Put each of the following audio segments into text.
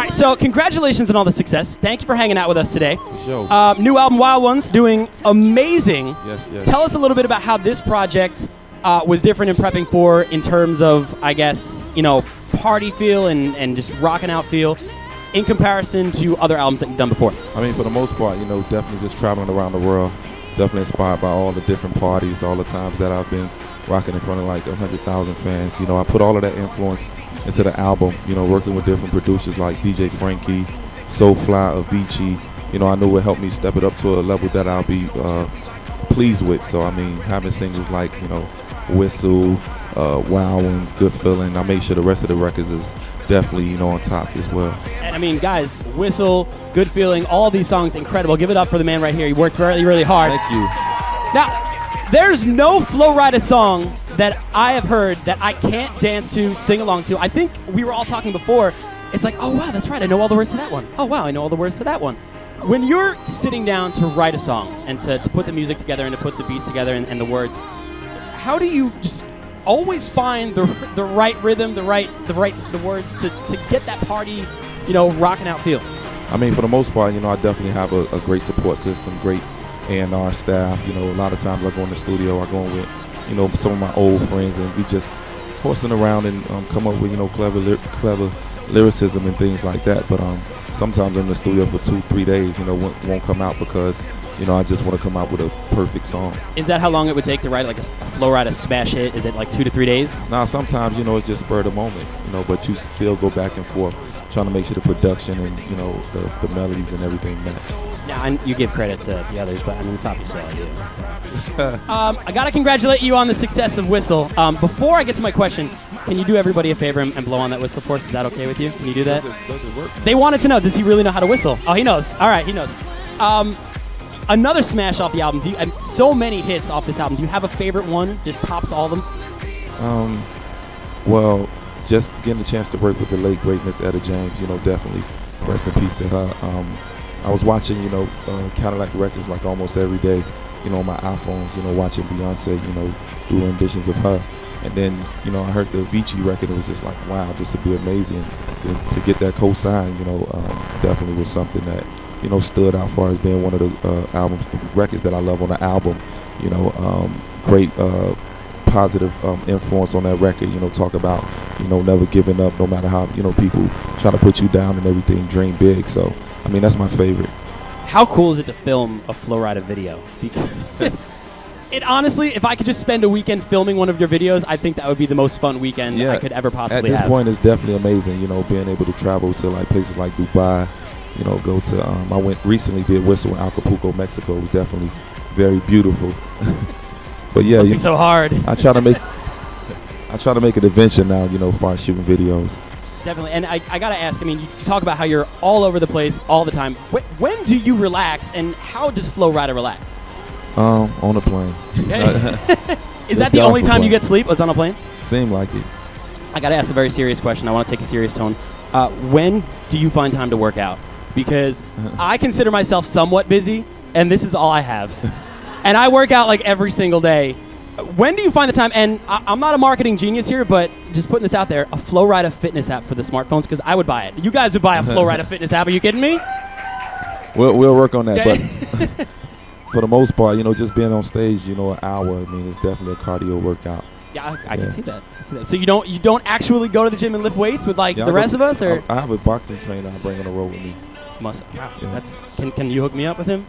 right, so congratulations on all the success. Thank you for hanging out with us today. For sure. New album, Wild Ones, doing amazing. Yes, yes. Tell us a little bit about how this project was different in prepping for, in terms of, I guess, you know, party feel and just rocking out feel, in comparison to other albums that you've done before. I mean, for the most part, you know, definitely just traveling around the world. Definitely inspired by all the different parties, all the times that I've been rocking in front of like 100,000 fans. You know, I put all of that influence into the album, you know, working with different producers like DJ Frankie, Soulfly, Avicii. You know, I knew it helped me step it up to a level that I'll be pleased with. So, I mean, having singles like, you know, Whistle, Wild Ones, Good Feeling, I made sure the rest of the records is definitely, you know, on top as well. And I mean, guys, Whistle, Good Feeling, all these songs, incredible. Give it up for the man right here. He worked really, really hard. Thank you. Now, there's no Flo Rida song that I have heard that I can't dance to, sing along to. I think we were all talking before. It's like, oh, wow, that's right. I know all the words to that one. Oh, wow, I know all the words to that one. When you're sitting down to write a song and to put the music together and to put the beats together and the words, how do you just always find the right rhythm, the words to get that party, you know, rocking out feel? I mean, for the most part, you know, I definitely have a great support system, great A&R staff. You know, a lot of times I go in the studio, I go in with, you know, some of my old friends, and we just horsing around and come up with, you know, clever lyricism and things like that. But sometimes I'm in the studio for 2-3 days, you know, won't come out because, you know, I just want to come out with a perfect song. Is that how long it would take to write like a Flo Rida smash hit? Is it like 2 to 3 days? Nah, sometimes, you know, it's just spur of the moment, you know, but you still go back and forth trying to make sure the production and, you know, the melodies and everything match. Yeah, and you give credit to the others, but I mean, it's obviously all I do. I got to congratulate you on the success of Whistle. Before I get to my question, can you do everybody a favor and blow on that whistle for us? Is that okay with you? Can you do that? Does it work? They wanted to know, does he really know how to whistle? Oh, he knows. All right, he knows. Another smash off the album. And so many hits off this album. Do you have a favorite one? Just tops all of them? Well, just getting the chance to work with the late great Miss Etta James, you know, definitely rest in peace to her. I was watching, you know, Cadillac Records like almost every day, you know, on my iPhones, you know, watching Beyonce, you know, do renditions of her. And then, you know, I heard the Avicii record. It was just like, wow, this would be amazing. To get that co-sign, you know, definitely was something that, you know, stood out far as being one of the records that I love on the album. You know, great positive influence on that record. You know, talk about, you know, never giving up, no matter how, you know, people try to put you down and everything. Dream big. So, I mean, that's my favorite. How cool is it to film a Flo Rida video? Because it honestly, if I could just spend a weekend filming one of your videos, I think that would be the most fun weekend I could ever possibly have. At this point, it's definitely amazing, you know, being able to travel to like places like Dubai, you know, go to, I went recently, did Whistle in Acapulco, Mexico. It was definitely very beautiful. But yeah, must be so hard. I try to make an adventure now, you know, as far as shooting videos. Definitely, and I gotta ask, I mean, you talk about how you're all over the place all the time. When do you relax, and how does Flo Rida relax? On a plane. Is that the only time you get sleep, was on a plane? Seem like it. I gotta ask a very serious question. I want to take a serious tone. When do you find time to work out? Because I consider myself somewhat busy, and this is all I have. And I work out like every single day. When do you find the time? And I'm not a marketing genius here, but just putting this out there, a Flo Rida fitness app for the smartphones, because I would buy it. You guys would buy a Flo Rida fitness app. Are you kidding me? We'll work on that. But for the most part, you know, just being on stage, you know, an hour, I mean, it's definitely a cardio workout. Yeah, I can see that. So you don't actually go to the gym and lift weights with like the rest of us, or? I have a boxing trainer I bring on the road with me. Wow. Yeah. Can you hook me up with him?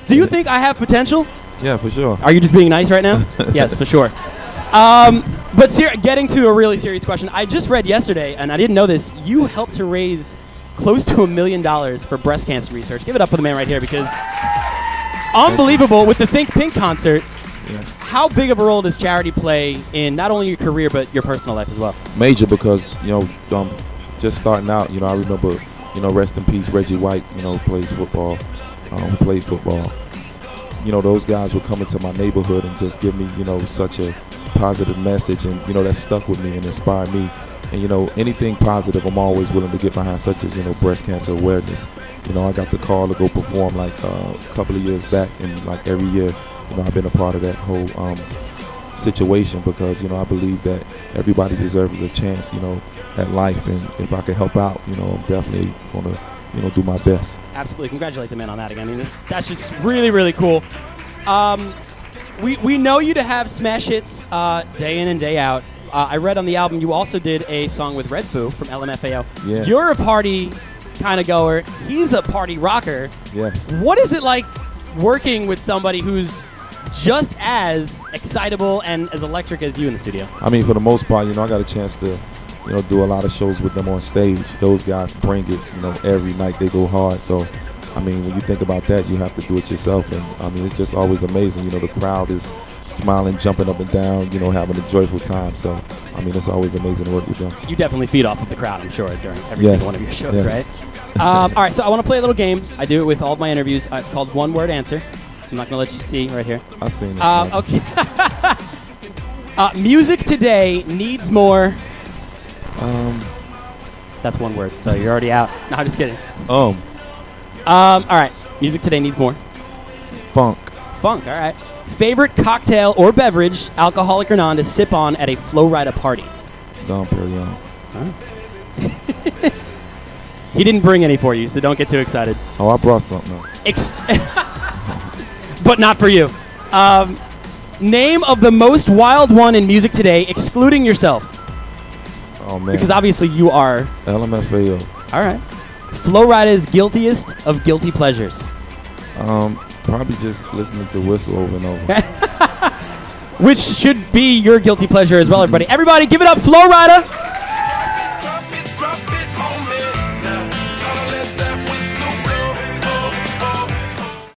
Do you think I have potential? Yeah, for sure. Are you just being nice right now? Yes, for sure. But getting to a really serious question, I just read yesterday, and I didn't know this, you helped to raise close to $1 million for breast cancer research. Give it up for the man right here, because unbelievable with the Think Pink concert. Yeah. How big of a role does charity play in not only your career, but your personal life as well? Major, because, you know, just starting out, you know, I remember, you know, rest in peace, Reggie White, you know, played football. You know, those guys would come into my neighborhood and just give me, you know, such a positive message, and, you know, that stuck with me and inspired me. And, you know, anything positive I'm always willing to get behind, such as, you know, breast cancer awareness. You know, I got the call to go perform like a couple of years back, and like every year, you know, I've been a part of that whole situation because, you know, I believe that everybody deserves a chance, you know, at life. And if I can help out, you know, I'm definitely going to, you know, do my best. Absolutely. Congratulate the man on that again. I mean, that's just really, really cool. We know you to have smash hits day in and day out. I read on the album you also did a song with Red Foo from LMFAO. Yeah. You're a party kind of goer. He's a party rocker. Yes. What is it like working with somebody who's just as excitable and as electric as you in the studio? I mean, for the most part, you know, I got a chance to, you know, do a lot of shows with them on stage. Those guys bring it, you know, every night they go hard. So, I mean, when you think about that, you have to do it yourself. And, I mean, it's just always amazing. You know, the crowd is smiling, jumping up and down, you know, having a joyful time. So, I mean, it's always amazing to work with them. You definitely feed off of the crowd, I'm sure, during every single one of your shows, right? All right, so I want to play a little game. I do it with all of my interviews. It's called One Word Answer. I'm not going to let you see right here. I've seen it. Okay. Music today needs more. That's one word, so you're already out. No, I'm just kidding. All right. Music today needs more. Funk. Funk, all right. Favorite cocktail or beverage, alcoholic or non, to sip on at a Flo Rida party? Dom Perignon. He didn't bring any for you, so don't get too excited. Oh, I brought something. But not for you. Name of the most wild one in music today, excluding yourself. Oh, man. Because obviously you are. LMFAO. All right. Flo Rida's guiltiest of guilty pleasures. Probably just listening to Whistle over and over. Which should be your guilty pleasure as well, everybody. Everybody, give it up, Flo Rida.